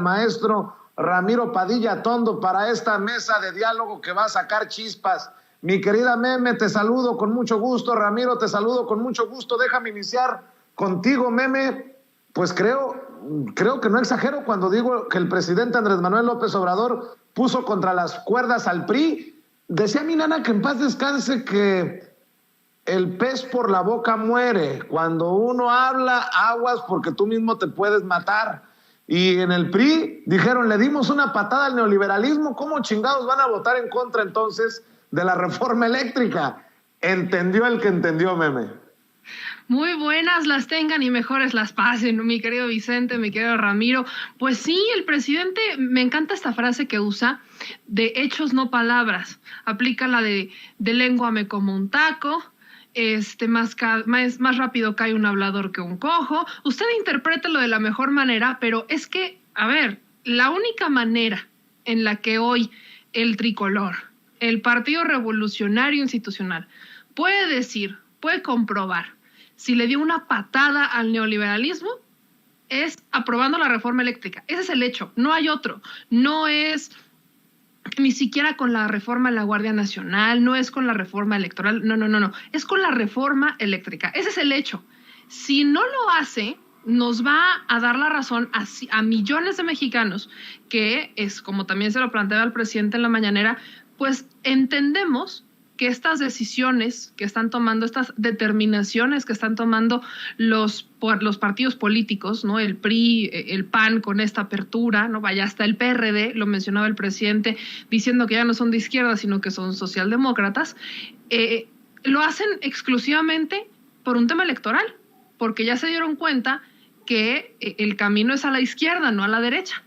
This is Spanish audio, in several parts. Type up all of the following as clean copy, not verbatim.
maestro Ramiro Padilla Tondo para esta mesa de diálogo que va a sacar chispas. Mi querida Meme, te saludo con mucho gusto. Ramiro, te saludo con mucho gusto. Déjame iniciar contigo, Meme. Pues creo que no exagero cuando digo que el presidente Andrés Manuel López Obrador puso contra las cuerdas al PRI. Decía mi nana, que en paz descanse, que el pez por la boca muere. Cuando uno habla, aguas, porque tú mismo te puedes matar. Y en el PRI dijeron, le dimos una patada al neoliberalismo. ¿Cómo chingados van a votar en contra entonces de la reforma eléctrica? Entendió el que entendió, Meme. Muy buenas las tengan y mejores las pasen, mi querido Vicente, mi querido Ramiro. Pues sí, el presidente, me encanta esta frase que usa, de hechos no palabras. Aplica la de lengua me como un taco, más rápido cae un hablador que un cojo. Usted interprételo de la mejor manera, pero es que, a ver, la única manera en la que hoy el tricolor, el Partido Revolucionario Institucional, puede comprobar si le dio una patada al neoliberalismo, es aprobando la reforma eléctrica. Ese es el hecho, no hay otro. No es ni siquiera con la reforma de la Guardia Nacional, no es con la reforma electoral, no. Es con la reforma eléctrica. Ese es el hecho. Si no lo hace, nos va a dar la razón a millones de mexicanos que, es como también se lo planteaba el presidente en la mañanera, pues entendemos que estas decisiones que están tomando, estas determinaciones que están tomando los partidos políticos, ¿no? El PRI, el PAN con esta apertura, ¿no? Vaya, hasta el PRD, lo mencionaba el presidente, diciendo que ya no son de izquierda, sino que son socialdemócratas, lo hacen exclusivamente por un tema electoral, porque ya se dieron cuenta que el camino es a la izquierda, no a la derecha,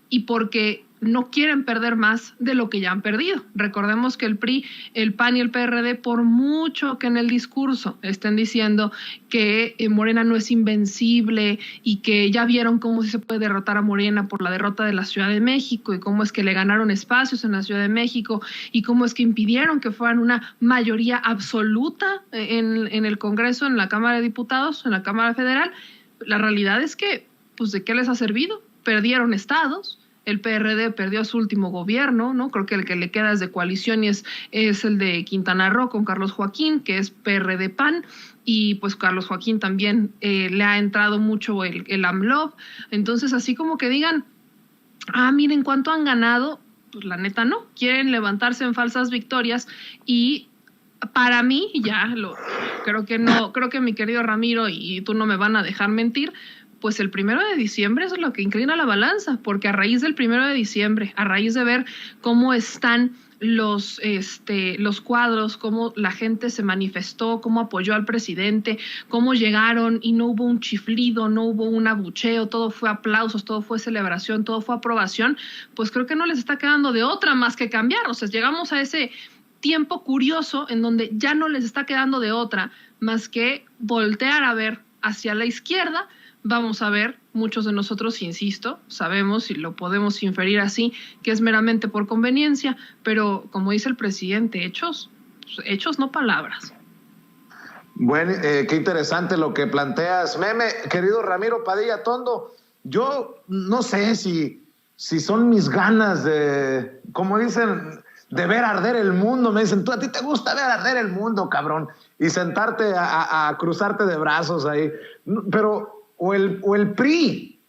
y porque no quieren perder más de lo que ya han perdido. Recordemos que el PRI, el PAN y el PRD, por mucho que en el discurso estén diciendo que Morena no es invencible y que ya vieron cómo se puede derrotar a Morena por la derrota de la Ciudad de México y cómo es que le ganaron espacios en la Ciudad de México y cómo es que impidieron que fueran una mayoría absoluta en el Congreso, en la Cámara de Diputados, en la Cámara Federal, la realidad es que, pues, ¿de qué les ha servido? Perdieron estados. El PRD perdió su último gobierno, ¿no? Creo que el que le queda es de coalición y es el de Quintana Roo con Carlos Joaquín, que es PRD-PAN, y pues Carlos Joaquín también le ha entrado mucho el AMLOV. Entonces, así como que digan, miren cuánto han ganado, pues la neta no. Quieren levantarse en falsas victorias y para mí, creo que mi querido Ramiro y tú no me van a dejar mentir, pues el 1 de diciembre es lo que inclina la balanza, porque a raíz del 1 de diciembre, a raíz de ver cómo están los cuadros, cómo la gente se manifestó, cómo apoyó al presidente, cómo llegaron y no hubo un chiflido, no hubo un abucheo, todo fue aplausos, todo fue celebración, todo fue aprobación, pues creo que no les está quedando de otra más que cambiar. O sea, llegamos a ese tiempo curioso en donde ya no les está quedando de otra más que voltear a ver hacia la izquierda. Vamos a ver, muchos de nosotros, insisto, sabemos y lo podemos inferir así, que es meramente por conveniencia, pero como dice el presidente, hechos no palabras. Bueno, qué interesante lo que planteas, Meme. Querido Ramiro Padilla Tondo, yo no sé si son mis ganas de, como dicen, de ver arder el mundo. Me dicen, a ti te gusta ver arder el mundo, cabrón, y sentarte a cruzarte de brazos ahí. Pero o el PRI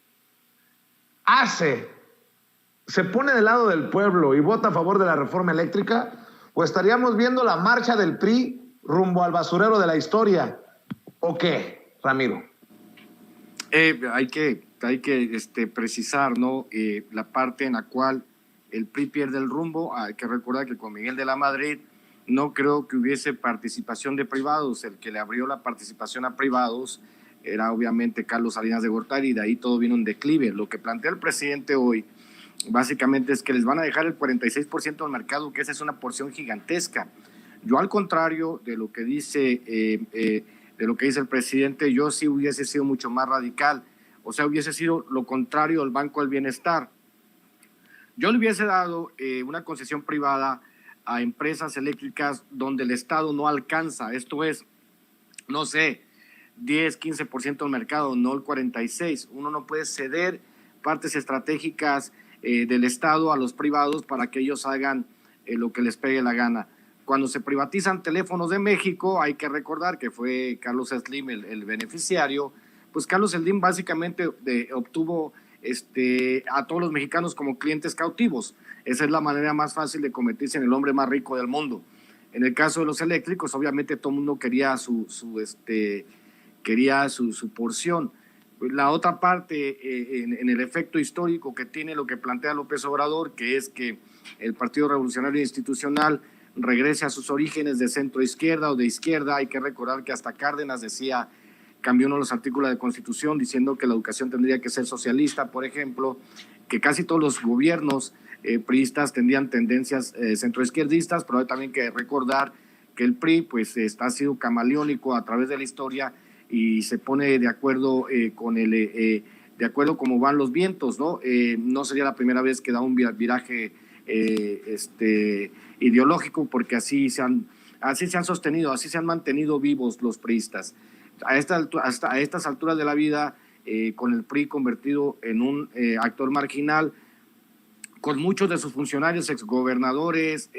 se pone del lado del pueblo y vota a favor de la reforma eléctrica, o estaríamos viendo la marcha del PRI rumbo al basurero de la historia. ¿O qué, Ramiro? Hay que precisar, ¿no? La parte en la cual el PRI pierde el rumbo. Hay que recordar que con Miguel de la Madrid no creo que hubiese participación de privados. El que le abrió la participación a privados era obviamente Carlos Salinas de Gortari, y de ahí todo vino en declive. Lo que plantea el presidente hoy básicamente es que les van a dejar el 46% del mercado, que esa es una porción gigantesca. Yo, al contrario de lo que dice el presidente, yo sí hubiese sido mucho más radical. O sea, hubiese sido lo contrario del Banco del Bienestar. Yo le hubiese dado una concesión privada a empresas eléctricas donde el Estado no alcanza. Esto es, no sé, 10, 15% del mercado, no el 46%. Uno no puede ceder partes estratégicas del Estado a los privados para que ellos hagan lo que les pegue la gana. Cuando se privatizan Teléfonos de México, hay que recordar que fue Carlos Slim el beneficiario. Pues Carlos Slim básicamente obtuvo a todos los mexicanos como clientes cautivos. Esa es la manera más fácil de convertirse en el hombre más rico del mundo. En el caso de los eléctricos, obviamente todo el mundo quería su porción. La otra parte, en el efecto histórico que tiene lo que plantea López Obrador, que es que el Partido Revolucionario Institucional regrese a sus orígenes de centro izquierda o de izquierda. Hay que recordar que hasta Cárdenas cambió uno de los artículos de la Constitución diciendo que la educación tendría que ser socialista, por ejemplo, que casi todos los gobiernos priistas tendrían tendencias centroizquierdistas, pero hay también que recordar que el PRI pues ha sido camaleónico a través de la historia y se pone de acuerdo de acuerdo como van los vientos, ¿no? No sería la primera vez que da un viraje ideológico, porque así se han sostenido, así se han mantenido vivos los priistas. A estas alturas de la vida, con el PRI convertido en un actor marginal, con muchos de sus funcionarios, exgobernadores,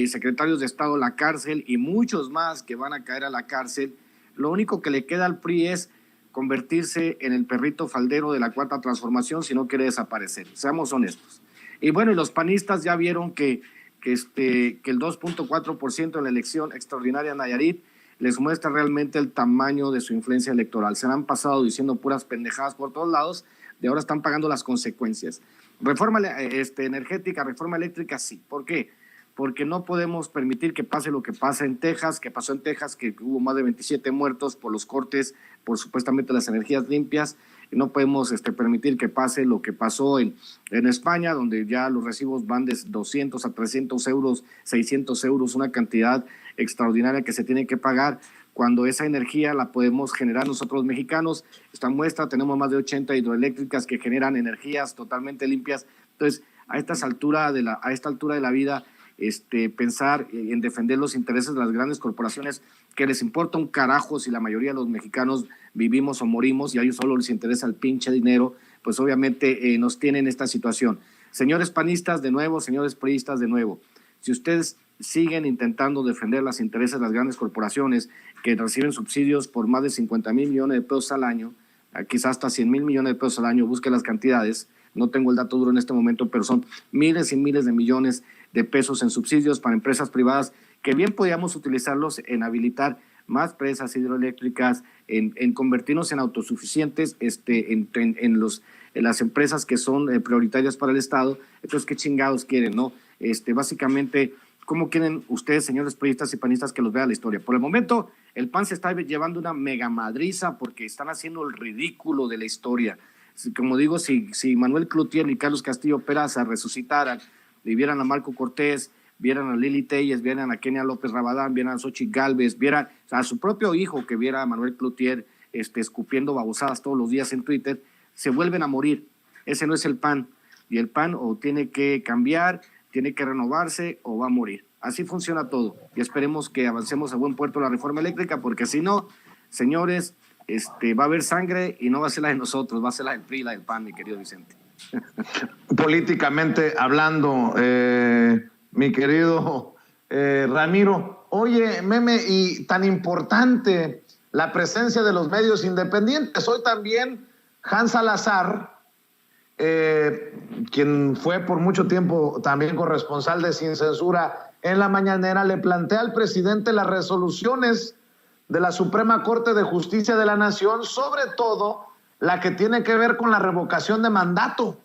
secretarios de Estado en la cárcel y muchos más que van a caer a la cárcel, lo único que le queda al PRI es convertirse en el perrito faldero de la Cuarta Transformación si no quiere desaparecer. Seamos honestos. Y bueno, y los panistas ya vieron que el 2.4% en la elección extraordinaria en Nayarit les muestra realmente el tamaño de su influencia electoral. Se han pasado diciendo puras pendejadas por todos lados, de ahora están pagando las consecuencias. Reforma energética, reforma eléctrica, sí. ¿Por qué? Porque no podemos permitir que pase lo que pasa en Texas, que pasó en Texas, que hubo más de 27 muertos por los cortes, por supuestamente las energías limpias. Y no podemos permitir que pase lo que pasó en España, donde ya los recibos van de 200 a 300 euros, 600 euros, una cantidad extraordinaria que se tiene que pagar, cuando esa energía la podemos generar nosotros los mexicanos. Esta muestra, tenemos más de 80 hidroeléctricas que generan energías totalmente limpias. Entonces, a esta altura de la vida, pensar en defender los intereses de las grandes corporaciones, que les importa un carajo si la mayoría de los mexicanos vivimos o morimos y a ellos solo les interesa el pinche dinero, pues obviamente nos tienen en esta situación. Señores panistas, de nuevo, señores priistas, de nuevo, si ustedes siguen intentando defender los intereses de las grandes corporaciones que reciben subsidios por más de 50,000 millones de pesos al año, quizás hasta 100,000 millones de pesos al año, busque las cantidades, no tengo el dato duro en este momento, pero son miles y miles de millones de pesos en subsidios para empresas privadas, que bien podríamos utilizarlos en habilitar más presas hidroeléctricas, en convertirnos en autosuficientes en las empresas que son prioritarias para el Estado. Entonces, ¿qué chingados quieren, no? Básicamente, ¿cómo quieren ustedes, señores priistas y panistas, que los vea la historia? Por el momento, el PAN se está llevando una mega madriza porque están haciendo el ridículo de la historia. Como digo, si Manuel Cloutier y Carlos Castillo Peraza resucitaran y vieran a Marco Cortés, vieran a Lili Telles, vieran a Kenia López Rabadán, vieran a Xochitl Gálvez, vieran a su propio hijo, que viera a Manuel Cloutier escupiendo babosadas todos los días en Twitter, se vuelven a morir. Ese no es el PAN. Y el PAN o tiene que cambiar, tiene que renovarse o va a morir. Así funciona todo. Y esperemos que avancemos a buen puerto la reforma eléctrica, porque si no, señores, va a haber sangre y no va a ser la de nosotros, va a ser la del PRI y la del PAN, mi querido Vicente. Políticamente hablando, mi querido Ramiro, oye, Meme, y tan importante la presencia de los medios independientes. Hoy también Hans Salazar, quien fue por mucho tiempo también corresponsal de Sin Censura en la mañanera, le plantea al presidente las resoluciones de la Suprema Corte de Justicia de la Nación, sobre todo la que tiene que ver con la revocación de mandato.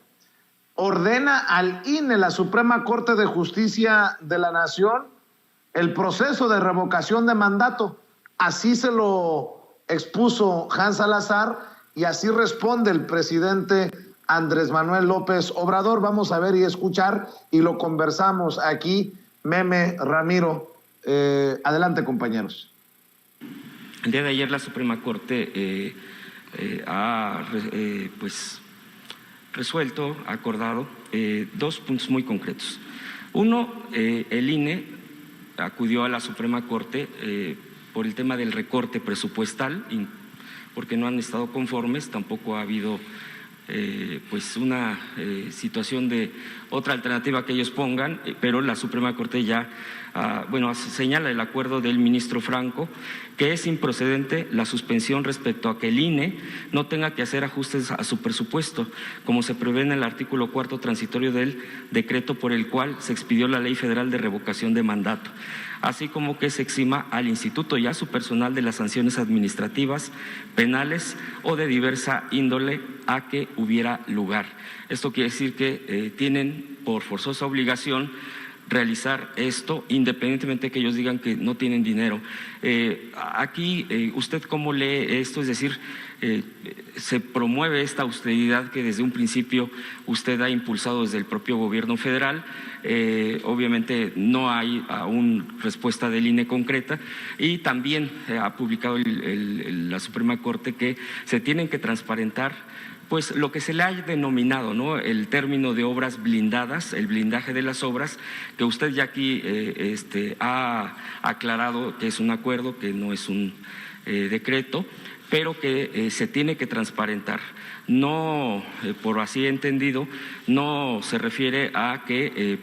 Ordena al INE, la Suprema Corte de Justicia de la Nación, el proceso de revocación de mandato. Así se lo expuso Hans Salazar y así responde el presidente Andrés Manuel López Obrador. Vamos a ver y escuchar y lo conversamos aquí, Meme, Ramiro. Adelante, compañeros. El día de ayer la Suprema Corte ha resuelto, acordado dos puntos muy concretos. Uno, el INE acudió a la Suprema Corte por el tema del recorte presupuestal, porque no han estado conformes, tampoco ha habido pues una situación de otra alternativa que ellos pongan, pero la Suprema Corte ya señala el acuerdo del ministro Franco que es improcedente la suspensión respecto a que el INE no tenga que hacer ajustes a su presupuesto, como se prevé en el artículo 4º transitorio del decreto por el cual se expidió la Ley Federal de Revocación de Mandato, así como que se exima al instituto y a su personal de las sanciones administrativas, penales o de diversa índole a que hubiera lugar. Esto quiere decir que tienen por forzosa obligación realizar esto, independientemente de que ellos digan que no tienen dinero. Aquí, ¿usted cómo lee esto? Es decir, se promueve esta austeridad que desde un principio usted ha impulsado desde el propio gobierno federal. Obviamente no hay aún respuesta del INE concreta y también ha publicado la Suprema Corte que se tienen que transparentar pues lo que se le ha denominado, ¿no?, el término de obras blindadas, el blindaje de las obras, que usted ya aquí ha aclarado que es un acuerdo, que no es un decreto, pero que se tiene que transparentar. No, por así entendido, no se refiere a que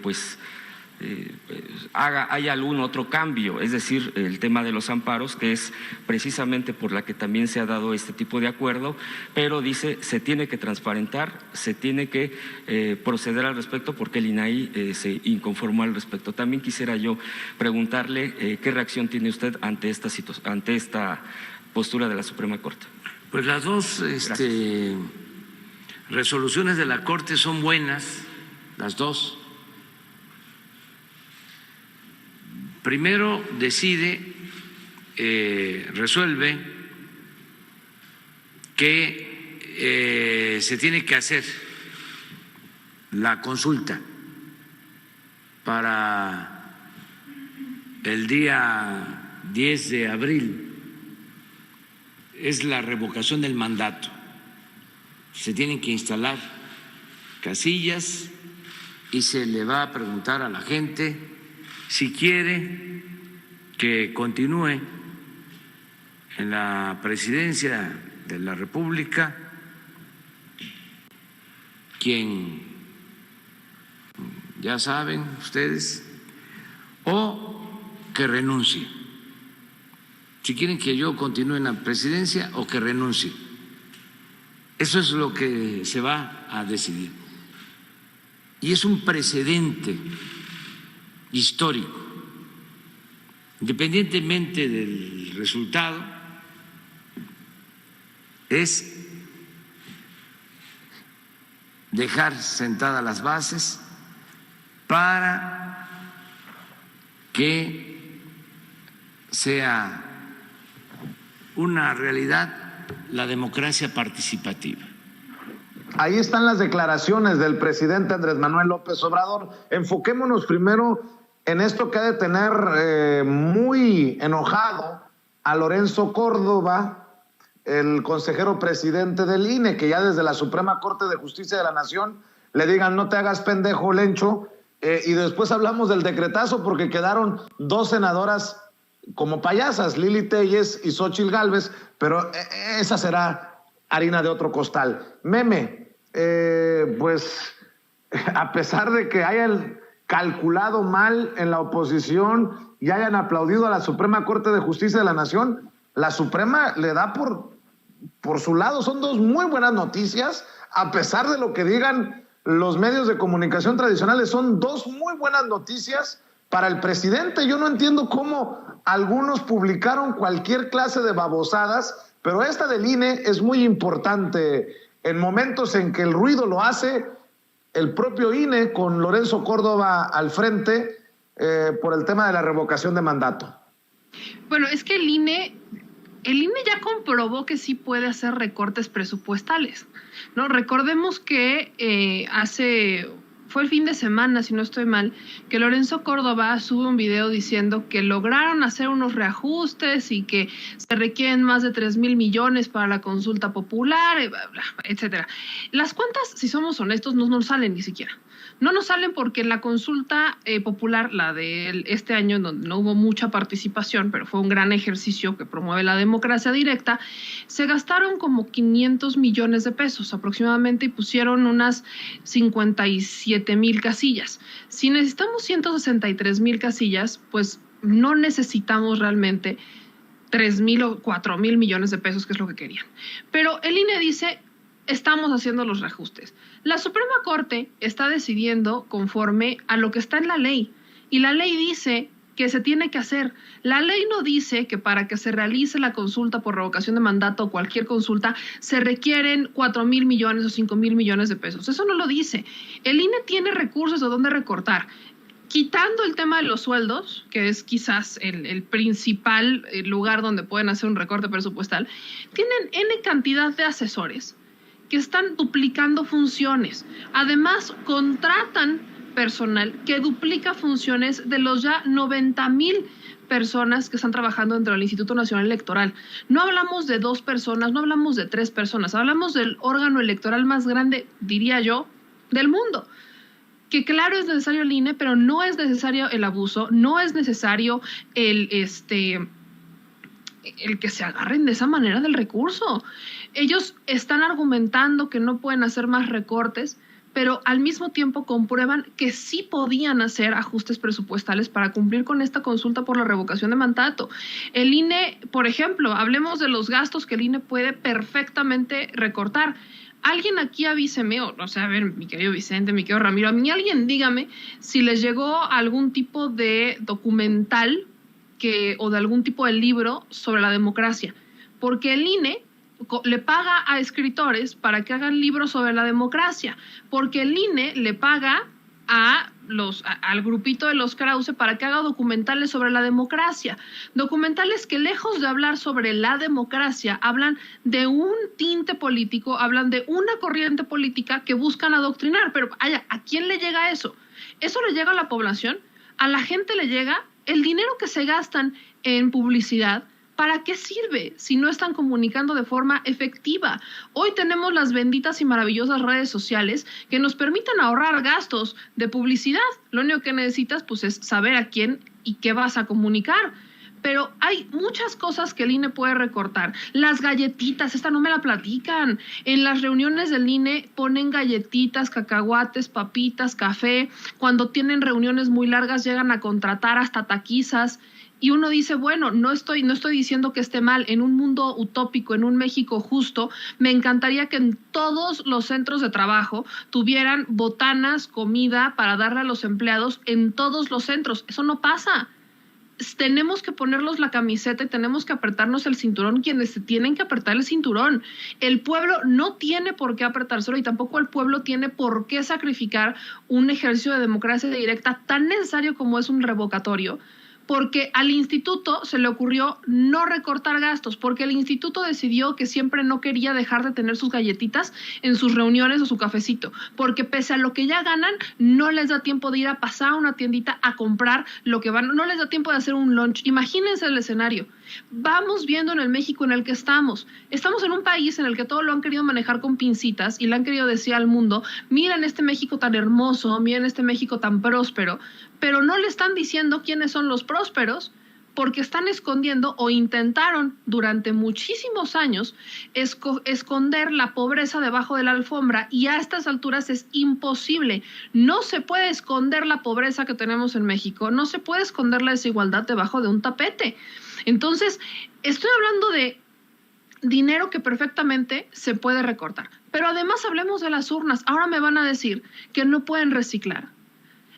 haya algún otro cambio, es decir, el tema de los amparos, que es precisamente por la que también se ha dado este tipo de acuerdo, pero dice se tiene que transparentar, se tiene que proceder al respecto porque el INAI se inconformó al respecto. También quisiera yo preguntarle qué reacción tiene usted ante esta postura de la Suprema Corte. Pues las dos resoluciones de la Corte son buenas, las dos. Primero resuelve que se tiene que hacer la consulta para el día 10 de abril, es la revocación del mandato. Se tienen que instalar casillas y se le va a preguntar a la gente si quiere que continúe en la presidencia de la República, quien ya saben ustedes, o que renuncie. Si quieren que yo continúe en la presidencia o que renuncie. Eso es lo que se va a decidir. Y es un precedente histórico. Independientemente del resultado, es dejar sentadas las bases para que sea una realidad la democracia participativa. Ahí están las declaraciones del presidente Andrés Manuel López Obrador. Enfoquémonos primero en esto que ha de tener muy enojado a Lorenzo Córdoba, el consejero presidente del INE, que ya desde la Suprema Corte de Justicia de la Nación le digan no te hagas pendejo, Lencho, y después hablamos del decretazo porque quedaron dos senadoras como payasas, Lili Téllez y Xóchitl Gálvez, pero esa será harina de otro costal. Meme, pues a pesar de que hayan calculado mal en la oposición y hayan aplaudido a la Suprema Corte de Justicia de la Nación, la Suprema le da por su lado. Son dos muy buenas noticias, a pesar de lo que digan los medios de comunicación tradicionales, son dos muy buenas noticias para el presidente. Yo no entiendo cómo algunos publicaron cualquier clase de babosadas, pero esta del INE es muy importante en momentos en que el ruido lo hace el propio INE con Lorenzo Córdoba al frente por el tema de la revocación de mandato. Bueno, es que el INE ya comprobó que sí puede hacer recortes presupuestales, ¿no? Recordemos que fue el fin de semana, si no estoy mal, que Lorenzo Córdoba sube un video diciendo que lograron hacer unos reajustes y que se requieren más de 3,000 millones para la consulta popular, etcétera. Las cuentas, si somos honestos, no nos salen ni siquiera. No nos salen porque en la consulta popular, la de este año, en donde no hubo mucha participación, pero fue un gran ejercicio que promueve la democracia directa, se gastaron como 500 millones de pesos aproximadamente y pusieron unas 57,000 casillas. Si necesitamos 163,000 casillas, pues no necesitamos realmente 3,000 o 4,000 millones de pesos, que es lo que querían. Pero el INE dice, estamos haciendo los reajustes. La Suprema Corte está decidiendo conforme a lo que está en la ley, y la ley dice que se tiene que hacer. La ley no dice que para que se realice la consulta por revocación de mandato o cualquier consulta se requieren 4,000 millones o 5,000 millones de pesos. Eso no lo dice. El INE tiene recursos de dónde recortar. Quitando el tema de los sueldos, que es quizás el principal lugar donde pueden hacer un recorte presupuestal, tienen N cantidad de asesores que están duplicando funciones. Además, contratan personal que duplica funciones de los ya 90,000 personas que están trabajando dentro del Instituto Nacional Electoral. No hablamos de 2 personas, no hablamos de 3 personas, hablamos del órgano electoral más grande, diría yo, del mundo. Que claro es necesario el INE, pero no es necesario el abuso, no es necesario el que se agarren de esa manera del recurso. Ellos están argumentando que no pueden hacer más recortes, pero al mismo tiempo comprueban que sí podían hacer ajustes presupuestales para cumplir con esta consulta por la revocación de mandato. El INE, por ejemplo, hablemos de los gastos que el INE puede perfectamente recortar. Alguien aquí avíseme, o sea, a ver, mi querido Vicente, mi querido Ramiro, a mí alguien dígame si les llegó algún tipo de documental o de algún tipo de libro sobre la democracia, porque el INE le paga a escritores para que hagan libros sobre la democracia, porque el INE le paga al grupito de los Krause para que haga documentales sobre la democracia, documentales que lejos de hablar sobre la democracia, hablan de un tinte político, hablan de una corriente política que buscan adoctrinar. Pero ¿a quién le llega eso? ¿Eso le llega a la población? ¿A la gente le llega? El dinero que se gastan en publicidad, ¿para qué sirve si no están comunicando de forma efectiva? Hoy tenemos las benditas y maravillosas redes sociales que nos permiten ahorrar gastos de publicidad. Lo único que necesitas pues es saber a quién y qué vas a comunicar. Pero hay muchas cosas que el INE puede recortar. Las galletitas, esta no me la platican. En las reuniones del INE ponen galletitas, cacahuates, papitas, café. Cuando tienen reuniones muy largas llegan a contratar hasta taquizas. Y uno dice, bueno, no estoy diciendo que esté mal. En un mundo utópico, en un México justo, me encantaría que en todos los centros de trabajo tuvieran botanas, comida para darle a los empleados en todos los centros. Eso no pasa. Tenemos que ponernos la camiseta y tenemos que apretarnos el cinturón quienes se tienen que apretar el cinturón. El pueblo no tiene por qué apretárselo y tampoco el pueblo tiene por qué sacrificar un ejercicio de democracia directa tan necesario como es un revocatorio, porque al instituto se le ocurrió no recortar gastos, porque el instituto decidió que siempre no quería dejar de tener sus galletitas en sus reuniones o su cafecito, porque pese a lo que ya ganan, no les da tiempo de ir a pasar a una tiendita a comprar lo que van, no les da tiempo de hacer un lunch. Imagínense el escenario. Vamos viendo en el México en el que estamos. Estamos en un país en el que todo lo han querido manejar con pincitas y le han querido decir al mundo, miren este México tan hermoso, miren este México tan próspero, pero no le están diciendo quiénes son los prósperos, porque están escondiendo o intentaron durante muchísimos años esconder la pobreza debajo de la alfombra, y a estas alturas es imposible. No se puede esconder la pobreza que tenemos en México, no se puede esconder la desigualdad debajo de un tapete. Entonces, estoy hablando de dinero que perfectamente se puede recortar. Pero además hablemos de las urnas. Ahora me van a decir que no pueden reciclar.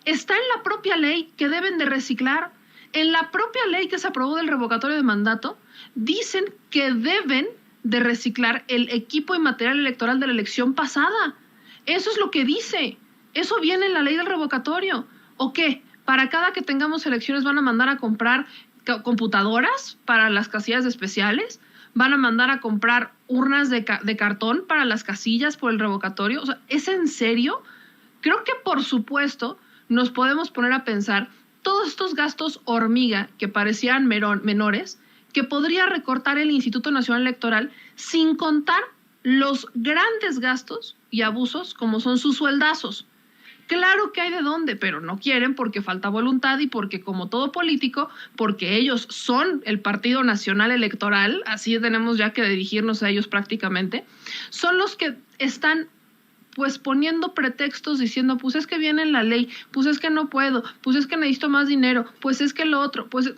Está en la propia ley que deben de reciclar. En la propia ley que se aprobó del revocatorio de mandato, dicen que deben de reciclar el equipo y material electoral de la elección pasada. Eso es lo que dice. Eso viene en la ley del revocatorio. ¿O qué? Para cada que tengamos elecciones van a mandar a comprar computadoras para las casillas especiales, van a mandar a comprar urnas de cartón para las casillas por el revocatorio. O sea, ¿es en serio? Creo que, por supuesto, nos podemos poner a pensar todos estos gastos hormiga que parecían menores, que podría recortar el Instituto Nacional Electoral, sin contar los grandes gastos y abusos como son sus sueldazos. Claro que hay de dónde, pero no quieren porque falta voluntad y porque, como todo político, porque ellos son el Partido Nacional Electoral, así tenemos ya que dirigirnos a ellos prácticamente, son los que están pues poniendo pretextos diciendo, pues es que viene la ley, pues es que no puedo, pues es que necesito más dinero, pues es que lo otro, pues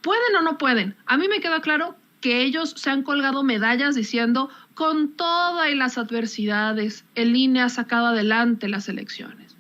¿pueden o no pueden? A mí me queda claro que ellos se han colgado medallas diciendo, con todas las adversidades, el INE ha sacado adelante las elecciones.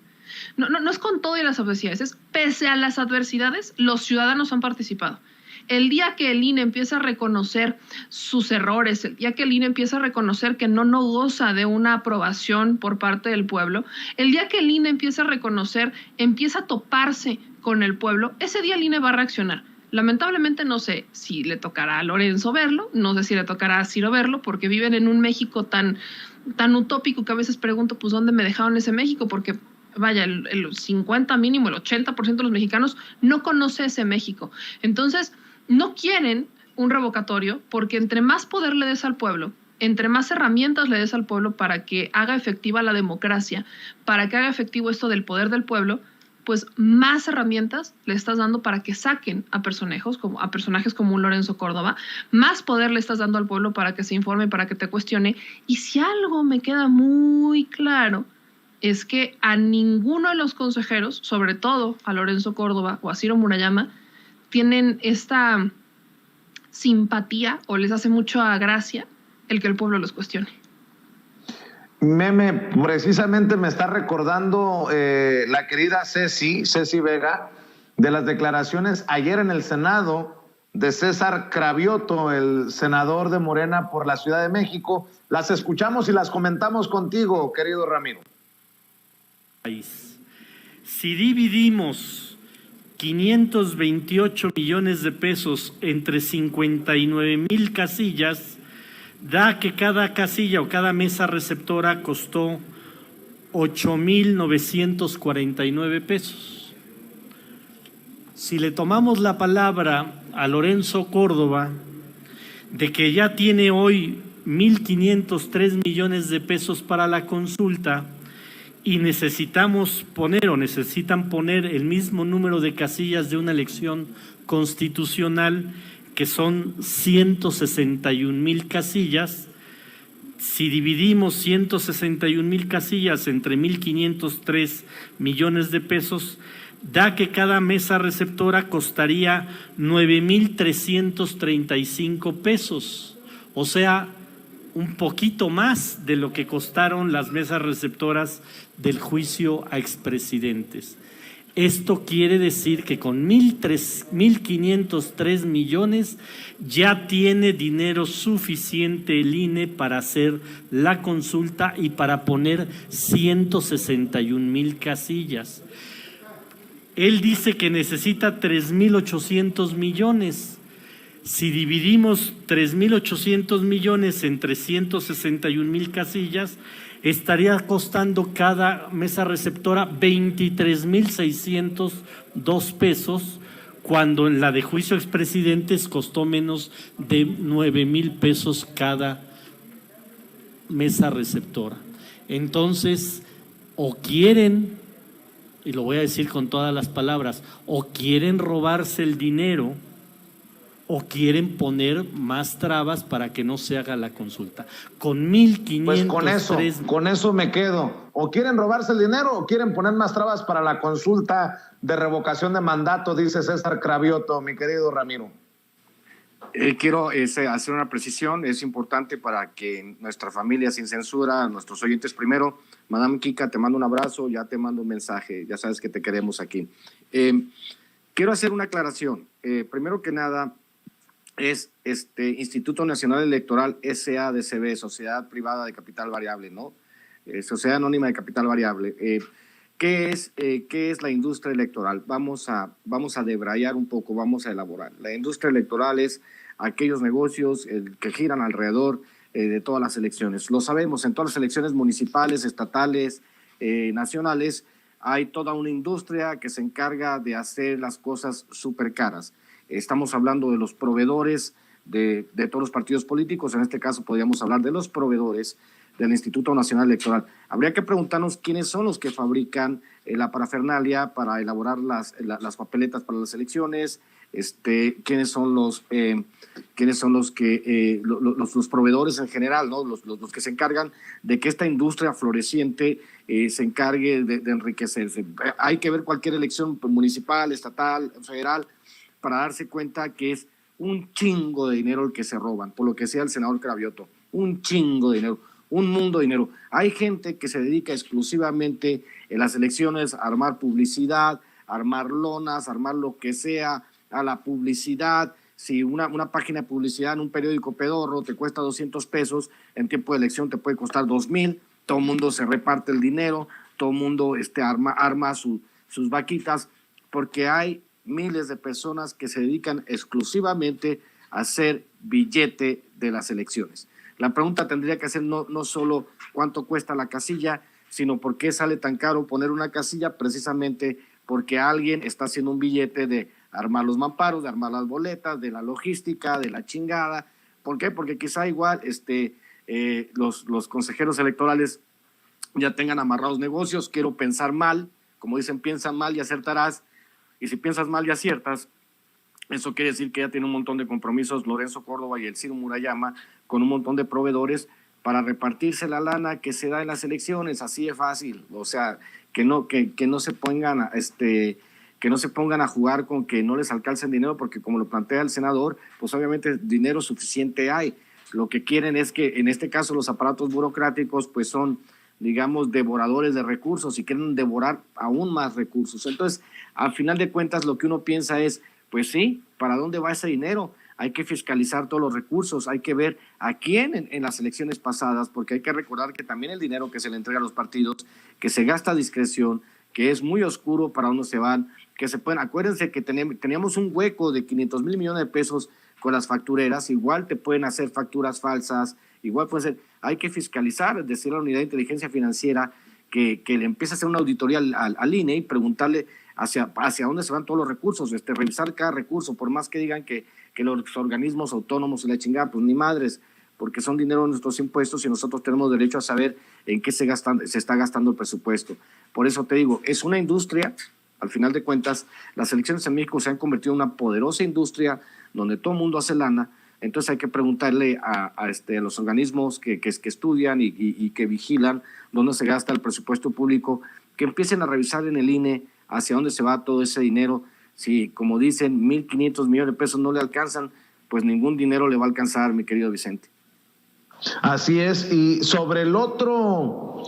No es con todo y las adversidades, es pese a las adversidades, los ciudadanos han participado. El día que el INE empieza a reconocer sus errores, el día que el INE empieza a reconocer que no goza de una aprobación por parte del pueblo, el día que el INE empieza a reconocer, empieza a toparse con el pueblo, ese día el INE va a reaccionar. Lamentablemente no sé si le tocará a Lorenzo verlo, no sé si le tocará a Ciro verlo, porque viven en un México tan utópico que a veces pregunto, pues, ¿dónde me dejaron ese México? Porque, vaya, el 50 mínimo, el 80% de los mexicanos no conoce ese México. Entonces, no quieren un revocatorio porque entre más poder le des al pueblo, entre más herramientas le des al pueblo para que haga efectiva la democracia, para que haga efectivo esto del poder del pueblo, pues más herramientas le estás dando para que saquen a personajes como un Lorenzo Córdoba, más poder le estás dando al pueblo para que se informe, para que te cuestione. Y si algo me queda muy claro es que a ninguno de los consejeros, sobre todo a Lorenzo Córdoba o a Ciro Murayama, tienen esta simpatía o les hace mucha gracia el que el pueblo los cuestione. Meme, precisamente me está recordando la querida Ceci Vega, de las declaraciones ayer en el Senado de César Cravioto, el senador de Morena por la Ciudad de México. Las escuchamos y las comentamos contigo, querido Ramiro. Si dividimos 528 millones de pesos entre 59,000 casillas, da que cada casilla o cada mesa receptora costó 8,949 pesos. Si le tomamos la palabra a Lorenzo Córdoba de que ya tiene hoy 1,503 millones de pesos para la consulta y necesitan poner el mismo número de casillas de una elección constitucional, que son 161,000 casillas. Si dividimos 161,000 casillas entre 1,503 millones de pesos, da que cada mesa receptora costaría 9,335 pesos, o sea, un poquito más de lo que costaron las mesas receptoras del juicio a expresidentes. Esto quiere decir que con 1,503 millones ya tiene dinero suficiente el INE para hacer la consulta y para poner 161,000 casillas. Él dice que necesita 3,800 millones. Si dividimos 3,800 millones entre 161,000 casillas, estaría costando cada mesa receptora 23,602 pesos, cuando en la de juicio a expresidentes costó menos de 9,000 pesos cada mesa receptora. Entonces, o quieren, y lo voy a decir con todas las palabras, o quieren robarse el dinero, o quieren poner más trabas para que no se haga la consulta. Con 1,503... Pues con eso me quedo. O quieren robarse el dinero o quieren poner más trabas para la consulta de revocación de mandato, dice César Cravioto, mi querido Ramiro. Quiero hacer una precisión, es importante para que nuestra familia sin censura, nuestros oyentes primero. Madame Kika, te mando un abrazo, ya te mando un mensaje, ya sabes que te queremos aquí. Quiero hacer una aclaración. Primero que nada, es Instituto Nacional Electoral SADCB, Sociedad Privada de Capital Variable, ¿no? Sociedad Anónima de Capital Variable. ¿Qué es la industria electoral? Vamos a debrayar un poco, vamos a elaborar. La industria electoral es aquellos negocios que giran alrededor de todas las elecciones. Lo sabemos, en todas las elecciones municipales, estatales nacionales, hay toda una industria que se encarga de hacer las cosas súper caras. Estamos hablando de los proveedores de todos los partidos políticos, en este caso podríamos hablar de los proveedores del Instituto Nacional Electoral. Habría que preguntarnos quiénes son los que fabrican la parafernalia para elaborar las papeletas para las elecciones, quiénes son los proveedores en general, ¿no? Los que se encargan de que esta industria floreciente se encargue de enriquecerse. Hay que ver cualquier elección municipal, estatal, federal, para darse cuenta que es un chingo de dinero el que se roban, por lo que sea el senador Cravioto, un chingo de dinero, un mundo de dinero. Hay gente que se dedica exclusivamente en las elecciones a armar publicidad, a armar lonas, a armar lo que sea, a la publicidad. Si una página de publicidad en un periódico pedorro te cuesta 200 pesos, en tiempo de elección te puede costar 2,000, todo el mundo se reparte el dinero, todo el mundo arma sus vaquitas, porque hay miles de personas que se dedican exclusivamente a hacer billete de las elecciones. La pregunta tendría que ser no solo cuánto cuesta la casilla, sino por qué sale tan caro poner una casilla, precisamente porque alguien está haciendo un billete de armar los mamparos, de armar las boletas, de la logística, de la chingada. ¿Por qué? Porque quizá igual los consejeros electorales ya tengan amarrados negocios. Quiero pensar mal, como dicen, piensa mal y acertarás. Y si piensas mal y aciertas, eso quiere decir que ya tiene un montón de compromisos Lorenzo Córdoba y el Ciro Murayama con un montón de proveedores para repartirse la lana que se da en las elecciones, así de fácil. O sea, que no se pongan a jugar con que no les alcancen dinero, porque como lo plantea el senador, pues obviamente dinero suficiente hay. Lo que quieren es que, en este caso, los aparatos burocráticos pues son, digamos, devoradores de recursos y quieren devorar aún más recursos. Entonces, al final de cuentas, lo que uno piensa es, pues sí, ¿para dónde va ese dinero? Hay que fiscalizar todos los recursos, hay que ver a quién en las elecciones pasadas, porque hay que recordar que también el dinero que se le entrega a los partidos, que se gasta a discreción, que es muy oscuro para dónde se van, que se pueden, acuérdense que teníamos un hueco de 500,000 millones de pesos con las factureras, igual te pueden hacer facturas falsas, igual puede ser, hay que fiscalizar, es decir, a la Unidad de Inteligencia Financiera, que le empiece a hacer una auditoría al INE y preguntarle hacia dónde se van todos los recursos, revisar cada recurso, por más que digan que los organismos autónomos y la chingada, pues ni madres, porque son dinero de nuestros impuestos y nosotros tenemos derecho a saber en qué se está gastando el presupuesto. Por eso te digo, es una industria, al final de cuentas, las elecciones en México se han convertido en una poderosa industria donde todo el mundo hace lana. Entonces hay que preguntarle a los organismos que estudian y que vigilan dónde se gasta el presupuesto público, que empiecen a revisar en el INE hacia dónde se va todo ese dinero. Si, como dicen, 1,500 millones de pesos no le alcanzan, pues ningún dinero le va a alcanzar, mi querido Vicente. Así es. Y sobre el otro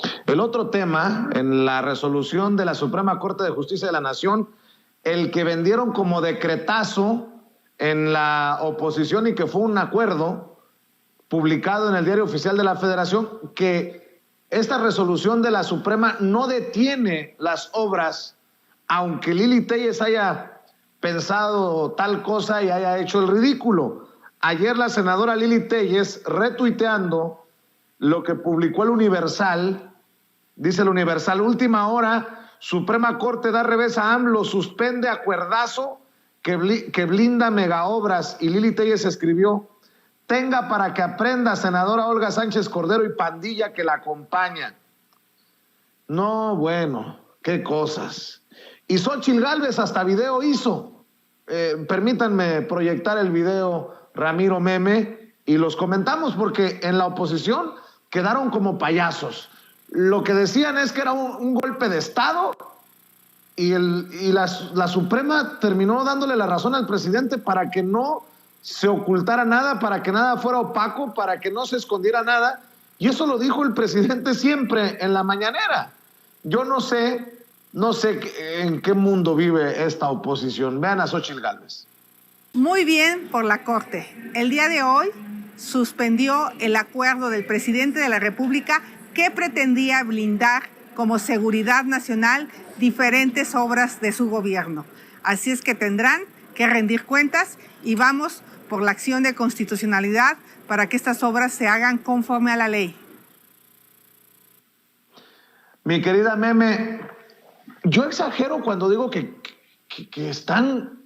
tema, en la resolución de la Suprema Corte de Justicia de la Nación, el que vendieron como decretazo en la oposición y que fue un acuerdo publicado en el Diario Oficial de la Federación, que esta resolución de la Suprema no detiene las obras, aunque Lili Téllez haya pensado tal cosa y haya hecho el ridículo. Ayer la senadora Lili Téllez, retuiteando lo que publicó el Universal, dice el Universal: última hora, Suprema Corte da revés a AMLO, suspende acuerdazo que blinda megaobras. Y Lili Téllez escribió: tenga para que aprenda, senadora Olga Sánchez Cordero y pandilla que la acompaña. No, bueno, qué cosas. Y Xóchitl Gálvez hasta video hizo. Permítanme proyectar el video, Ramiro Meme, y los comentamos porque en la oposición quedaron como payasos. Lo que decían es que era un golpe de Estado y la Suprema terminó dándole la razón al presidente para que no se ocultara nada, para que nada fuera opaco, para que no se escondiera nada. Y eso lo dijo el presidente siempre en la mañanera. Yo no sé en qué mundo vive esta oposición. Vean a Xóchitl Gálvez. Muy bien por la Corte. El día de hoy suspendió el acuerdo del presidente de la República que pretendía blindar como seguridad nacional diferentes obras de su gobierno. Así es que tendrán que rendir cuentas y vamos por la acción de constitucionalidad para que estas obras se hagan conforme a la ley. Mi querida Meme, yo exagero cuando digo que están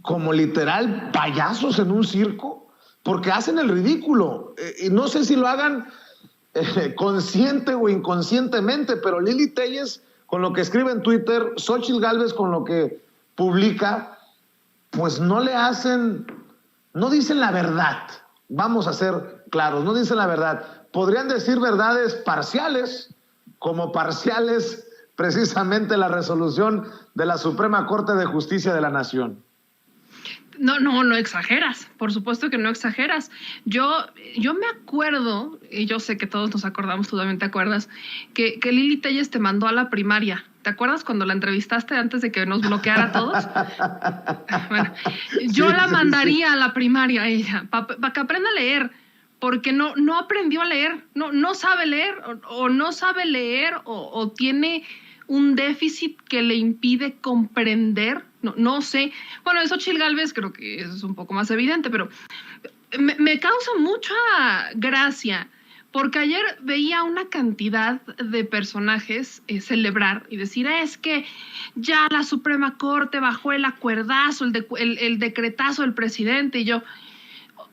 como literal payasos en un circo, porque hacen el ridículo. Y no sé si lo hagan consciente o inconscientemente, pero Lili Téllez con lo que escribe en Twitter, Xóchitl Gálvez con lo que publica, pues no dicen la verdad. Vamos a ser claros, no dicen la verdad. Podrían decir verdades parciales, como parciales precisamente la resolución de la Suprema Corte de Justicia de la Nación. No exageras, por supuesto que no exageras. Yo me acuerdo, y yo sé que todos nos acordamos, tú también te acuerdas, que Lili Téllez te mandó a la primaria. ¿Te acuerdas cuando la entrevistaste antes de que nos bloqueara a todos? Bueno, yo la mandaría a la primaria a ella, para que aprenda a leer, porque no aprendió a leer, no sabe leer, o no sabe leer, o tiene un déficit que le impide comprender. No sé. Bueno, eso Xóchitl Gálvez creo que es un poco más evidente, pero me causa mucha gracia, porque ayer veía una cantidad de personajes celebrar y decir, es que ya la Suprema Corte bajó el acuerdazo, el decretazo del presidente, y yo,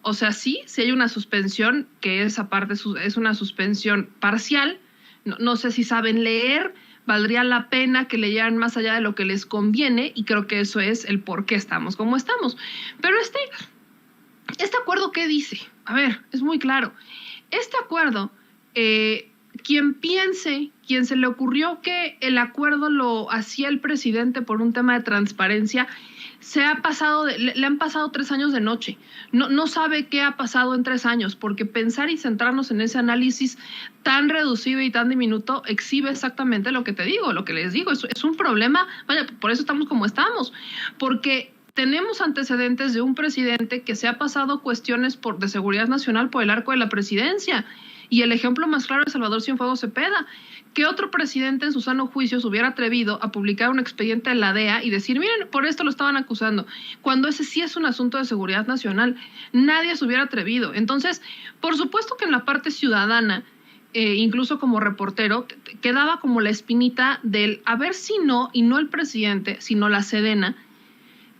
o sea, sí hay una suspensión, que esa parte es una suspensión parcial, no sé si saben leer, valdría la pena que leyeran más allá de lo que les conviene, y creo que eso es el por qué estamos como estamos. Pero este acuerdo, ¿qué dice? A ver, es muy claro. Este acuerdo, quien se le ocurrió que el acuerdo lo hacía el presidente por un tema de transparencia, le han pasado 3 años de noche. No sabe qué ha pasado en 3 años, porque pensar y centrarnos en ese análisis tan reducido y tan diminuto exhibe exactamente lo que te digo, lo que les digo. Es un problema, vaya, por eso estamos como estamos, porque tenemos antecedentes de un presidente que se ha pasado cuestiones de seguridad nacional por el arco de la presidencia. Y el ejemplo más claro es Salvador Cienfuegos Cepeda. ¿Qué otro presidente en su sano juicio se hubiera atrevido a publicar un expediente de la DEA y decir, miren, por esto lo estaban acusando, cuando ese sí es un asunto de seguridad nacional? Nadie se hubiera atrevido. Entonces, por supuesto que en la parte ciudadana, incluso como reportero, quedaba como la espinita del a ver si no, y no el presidente, sino la Sedena,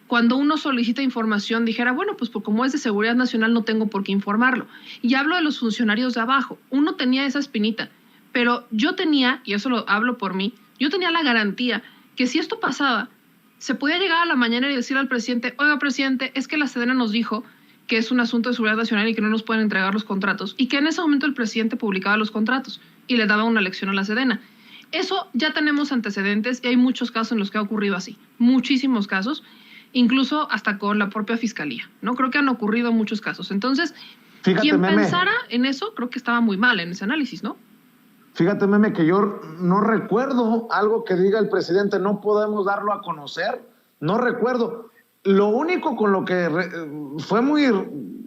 cuando uno solicita información, dijera, bueno, pues como es de seguridad nacional no tengo por qué informarlo. Y hablo de los funcionarios de abajo. Uno tenía esa espinita, pero yo tenía, y eso lo hablo por mí, yo tenía la garantía que si esto pasaba, se podía llegar a la mañana y decir al presidente, oiga, presidente, es que la Sedena nos dijo que es un asunto de seguridad nacional y que no nos pueden entregar los contratos. Y que en ese momento el presidente publicaba los contratos y le daba una lección a la Sedena. Eso ya tenemos antecedentes y hay muchos casos en los que ha ocurrido así, muchísimos casos, incluso hasta con la propia fiscalía, ¿no? Creo que han ocurrido muchos casos. Entonces, fíjate, quien pensara en eso, creo que estaba muy mal en ese análisis, ¿no? Fíjate, Meme, que yo no recuerdo algo que diga el presidente, no podemos darlo a conocer, no recuerdo. Lo único con lo que fue muy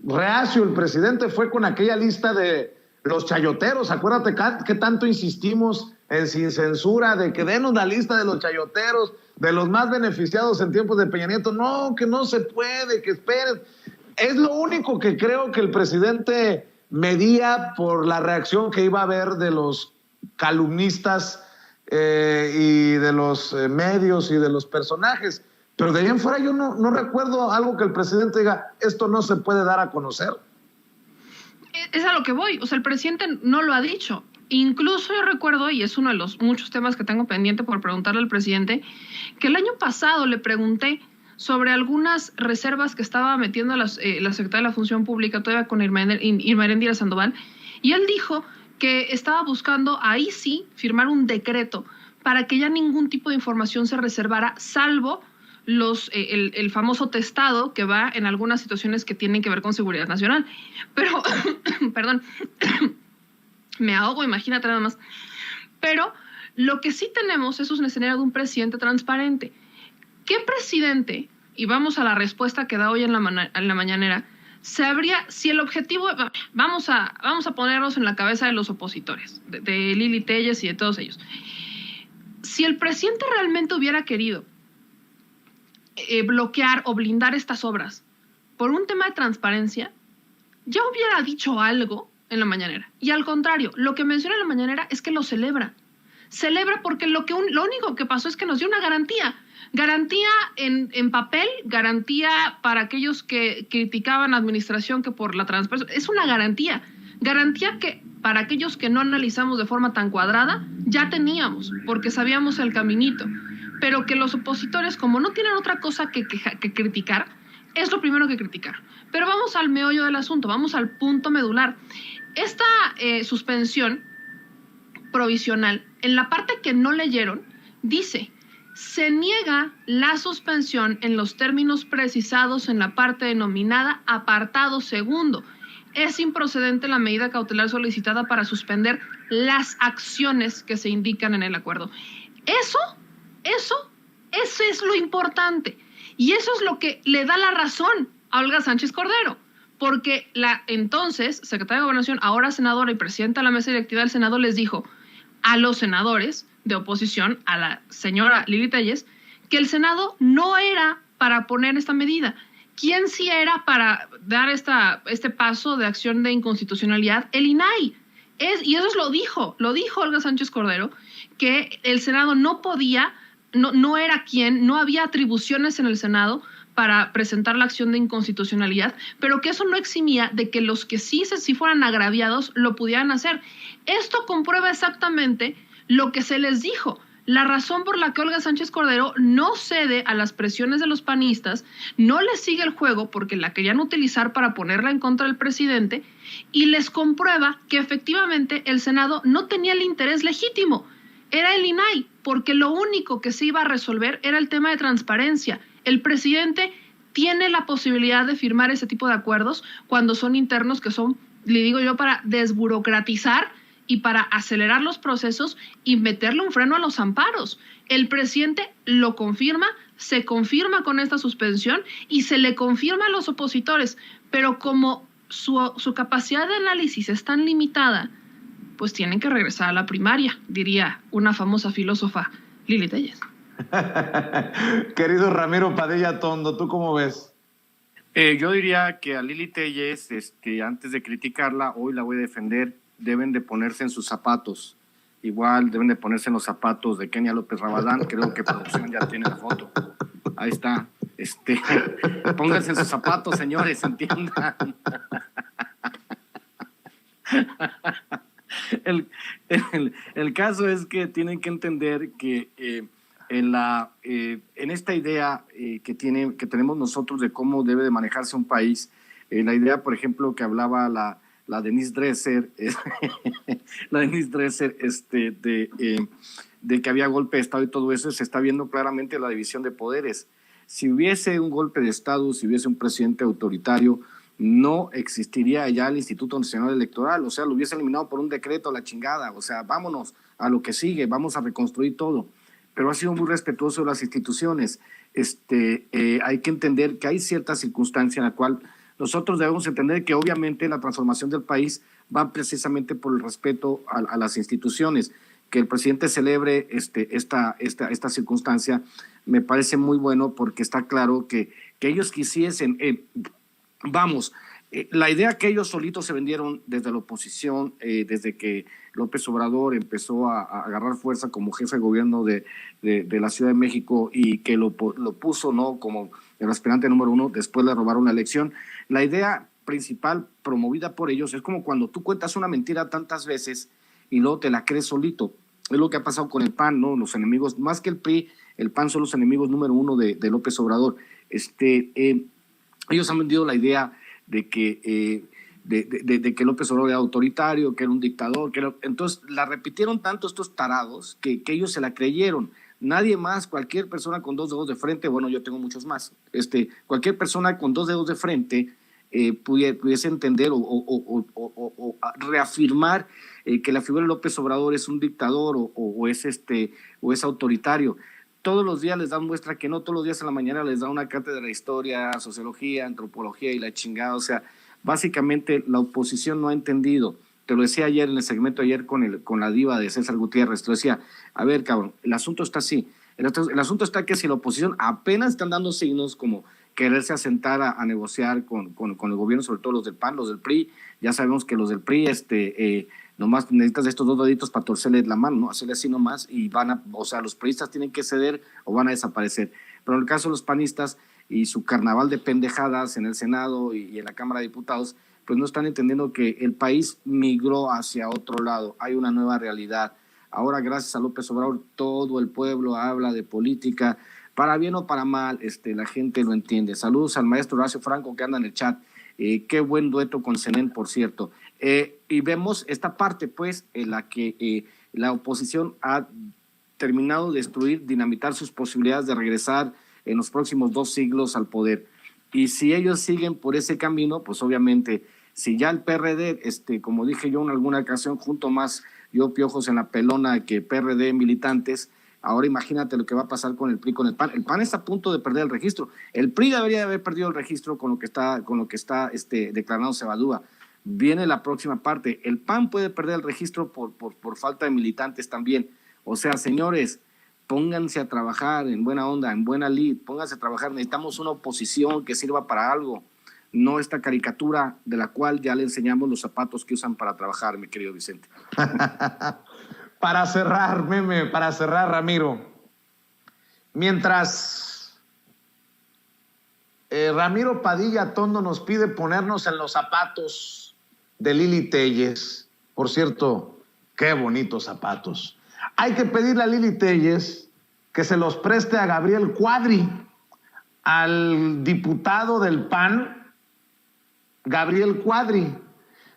reacio el presidente fue con aquella lista de los chayoteros. Acuérdate que tanto insistimos en sin censura, de que denos la lista de los chayoteros, de los más beneficiados en tiempos de Peña Nieto. No, que no se puede, que esperen. Es lo único que creo que el presidente medía por la reacción que iba a haber de los calumnistas y de los medios y de los personajes. Pero de ahí en fuera yo no recuerdo algo que el presidente diga, esto no se puede dar a conocer. Es a lo que voy. O sea, el presidente no lo ha dicho. Incluso yo recuerdo, y es uno de los muchos temas que tengo pendiente por preguntarle al presidente, que el año pasado le pregunté sobre algunas reservas que estaba metiendo la Secretaría de la Función Pública, todavía con Irma Heréndira Sandoval, y él dijo que estaba buscando, ahí sí, firmar un decreto para que ya ningún tipo de información se reservara, salvo el famoso testado que va en algunas situaciones que tienen que ver con seguridad nacional. Pero, perdón, me ahogo, imagínate nada más. Pero lo que sí tenemos es un escenario de un presidente transparente. ¿Qué presidente, y vamos a la respuesta que da hoy en la mañanera, si el objetivo, vamos a ponernos en la cabeza de los opositores, de Lili Téllez y de todos ellos, si el presidente realmente hubiera querido bloquear o blindar estas obras por un tema de transparencia, ya hubiera dicho algo en la mañanera. Y al contrario, lo que menciona en la mañanera es que lo celebra. celebra porque lo único que pasó es que nos dio una garantía en papel, garantía para aquellos que criticaban la administración que por la transparencia, es una garantía que para aquellos que no analizamos de forma tan cuadrada, ya teníamos, porque sabíamos el caminito, pero que los opositores, como no tienen otra cosa que criticar, es lo primero que criticar. Pero vamos al meollo del asunto, vamos al punto medular. Esta suspensión provisional, en la parte que no leyeron, dice: se niega la suspensión en los términos precisados en la parte denominada apartado segundo. Es improcedente la medida cautelar solicitada para suspender las acciones que se indican en el acuerdo. Eso es lo importante. Y eso es lo que le da la razón a Olga Sánchez Cordero. Porque la entonces secretaria de Gobernación, ahora senadora y presidenta de la mesa directiva del Senado, les dijo a los senadores de oposición, a la señora Lili Telles, que el Senado no era para poner esta medida. ¿Quién sí era para dar este paso de acción de inconstitucionalidad? El INAI. Y eso lo dijo Olga Sánchez Cordero, que el Senado no podía, no era quien, no había atribuciones en el Senado para presentar la acción de inconstitucionalidad, pero que eso no eximía de que los que sí fueran agraviados lo pudieran hacer. Esto comprueba exactamente lo que se les dijo. La razón por la que Olga Sánchez Cordero no cede a las presiones de los panistas, no les sigue el juego porque la querían utilizar para ponerla en contra del presidente, y les comprueba que efectivamente el Senado no tenía el interés legítimo. Era el INAI, porque lo único que se iba a resolver era el tema de transparencia. El presidente tiene la posibilidad de firmar ese tipo de acuerdos cuando son internos, que son, le digo yo, para desburocratizar y para acelerar los procesos y meterle un freno a los amparos. El presidente lo confirma, se confirma con esta suspensión y se le confirma a los opositores, pero como su capacidad de análisis es tan limitada, pues tienen que regresar a la primaria, diría una famosa filósofa, Lili Telles. Querido Ramiro Padilla Tondo, ¿tú cómo ves? Yo diría que a Lili Telles, antes de criticarla, hoy la voy a defender. Deben de ponerse en sus zapatos. Igual deben de ponerse en los zapatos de Kenia López Rabadán. Creo que producción ya tiene la foto. Ahí está. Pónganse en sus zapatos, señores, entiendan. El caso es que tienen que entender que en esta idea que tenemos nosotros de cómo debe de manejarse un país, la idea, por ejemplo, que hablaba la Denise Dresser, de que había golpe de Estado y todo eso, se está viendo claramente la división de poderes. Si hubiese un golpe de Estado, si hubiese un presidente autoritario, no existiría ya el Instituto Nacional Electoral, o sea, lo hubiese eliminado por un decreto, la chingada, o sea, vámonos a lo que sigue, vamos a reconstruir todo. Pero ha sido muy respetuoso de las instituciones. Hay que entender que hay cierta circunstancia en la cual nosotros debemos entender que obviamente la transformación del país va precisamente por el respeto a las instituciones. Que el presidente celebre esta circunstancia me parece muy bueno, porque está claro que ellos quisiesen, la idea que ellos solitos se vendieron desde la oposición, desde que López Obrador empezó a agarrar fuerza como jefe de gobierno de la Ciudad de México y que lo puso, ¿no?, como el aspirante número 1, después le robaron la elección. La idea principal promovida por ellos es como cuando tú cuentas una mentira tantas veces y luego te la crees solito. Es lo que ha pasado con el PAN, ¿no? Los enemigos, más que el PRI, el PAN son los enemigos número 1 de López Obrador. Ellos han vendido la idea de que López Obrador era autoritario, que era un dictador, entonces la repitieron tanto estos tarados que ellos se la creyeron. Nadie más, cualquier persona con 2 dedos de frente, bueno, yo tengo muchos más, cualquier persona con 2 dedos de frente pudiese entender o reafirmar que la figura de López Obrador es un dictador o es autoritario. Todos los días les dan muestra que no, todos los días en la mañana les dan una cátedra de historia, sociología, antropología y la chingada. O sea, básicamente la oposición no ha entendido. Te lo decía ayer en el segmento de ayer con la diva de César Gutiérrez. Te lo decía, a ver, cabrón, el asunto está así. El asunto está que si la oposición apenas están dando signos como quererse asentar a negociar con el gobierno, sobre todo los del PAN, los del PRI, ya sabemos que los del PRI Nomás necesitas estos 2 deditos para torcerle la mano, ¿no? Hacerle así nomás y los priistas tienen que ceder o van a desaparecer. Pero en el caso de los panistas y su carnaval de pendejadas en el Senado y en la Cámara de Diputados, pues no están entendiendo que el país migró hacia otro lado, hay una nueva realidad. Ahora, gracias a López Obrador, todo el pueblo habla de política, para bien o para mal, la gente lo entiende. Saludos al maestro Horacio Franco que anda en el chat. Qué buen dueto con Zenén, por cierto. Y vemos esta parte, pues, en la que la oposición ha terminado de destruir, dinamitar sus posibilidades de regresar en los próximos 2 siglos al poder. Y si ellos siguen por ese camino, pues obviamente, si ya el PRD, como dije yo en alguna ocasión, junto más yo piojos en la pelona que PRD militantes, ahora imagínate lo que va a pasar con el PRI, con el PAN. El PAN está a punto de perder el registro. El PRI debería de haber perdido el registro con lo que está declarando Cebadúa. Viene la próxima parte. El PAN puede perder el registro por falta de militantes también. O sea, señores, pónganse a trabajar en buena onda, en buena lid, pónganse a trabajar. Necesitamos una oposición que sirva para algo, no esta caricatura de la cual ya le enseñamos los zapatos que usan para trabajar, mi querido Vicente. Para cerrar, Ramiro, mientras Ramiro Padilla Tondo nos pide ponernos en los zapatos de Lili Téllez, por cierto, qué bonitos zapatos, hay que pedirle a Lili Téllez que se los preste a Gabriel Cuadri, al diputado del PAN, Gabriel Cuadri.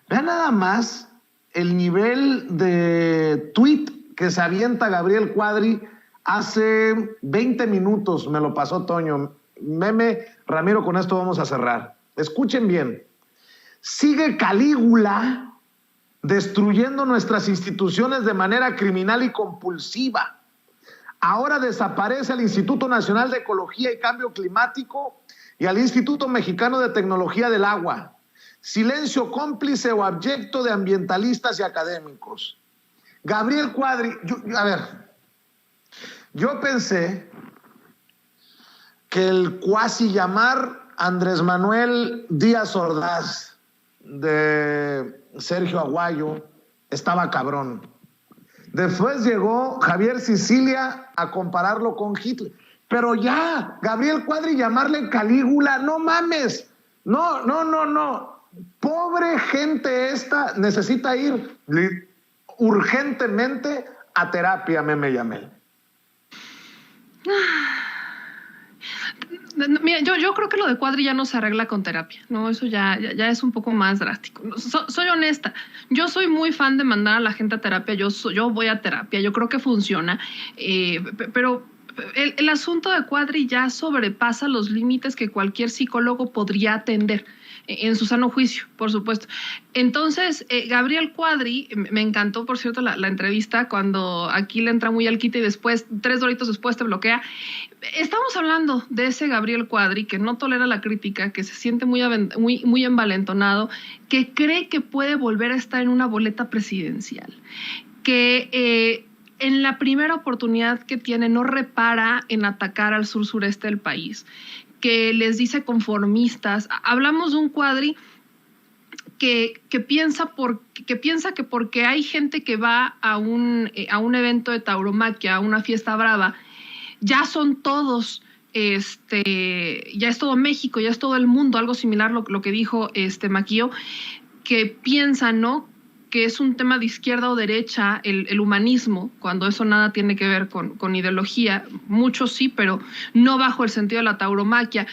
Vean nada más el nivel de tweet que se avienta Gabriel Cuadri hace 20 minutos, me lo pasó Toño. Meme, Ramiro, con esto vamos a cerrar. Escuchen bien. Sigue Calígula destruyendo nuestras instituciones de manera criminal y compulsiva. Ahora desaparece el Instituto Nacional de Ecología y Cambio Climático y al Instituto Mexicano de Tecnología del Agua. Silencio cómplice o abyecto de ambientalistas y académicos. Gabriel Cuadri, yo pensé que el cuasi llamar Andrés Manuel Díaz Ordaz de Sergio Aguayo estaba cabrón. Después llegó Javier Sicilia a compararlo con Hitler. Pero ya, Gabriel Cuadri llamarle Calígula, no mames. No. Pobre gente esta necesita ir urgentemente a terapia, Meme Yamel. Mira, yo creo que lo de Cuadri ya no se arregla con terapia, ¿no? Eso ya es un poco más drástico. Soy honesta, yo soy muy fan de mandar a la gente a terapia, yo voy a terapia, yo creo que funciona, pero el asunto de Cuadri ya sobrepasa los límites que cualquier psicólogo podría atender, en su sano juicio, por supuesto. Entonces, Gabriel Cuadri, me encantó, por cierto, la entrevista cuando aquí le entra muy al quite y después, 3 doritos después te bloquea. Estamos hablando de ese Gabriel Cuadri que no tolera la crítica, que se siente muy envalentonado, que cree que puede volver a estar en una boleta presidencial, que en la primera oportunidad que tiene no repara en atacar al sur-sureste del país, que les dice conformistas. Hablamos de un Cuadri que piensa que porque hay gente que va a un evento de tauromaquia, a una fiesta brava, ya son todos, ya es todo México, ya es todo el mundo, algo similar lo que dijo Maquillo, que piensa, ¿no?, que es un tema de izquierda o derecha, el humanismo, cuando eso nada tiene que ver con ideología, muchos sí, pero no bajo el sentido de la tauromaquia.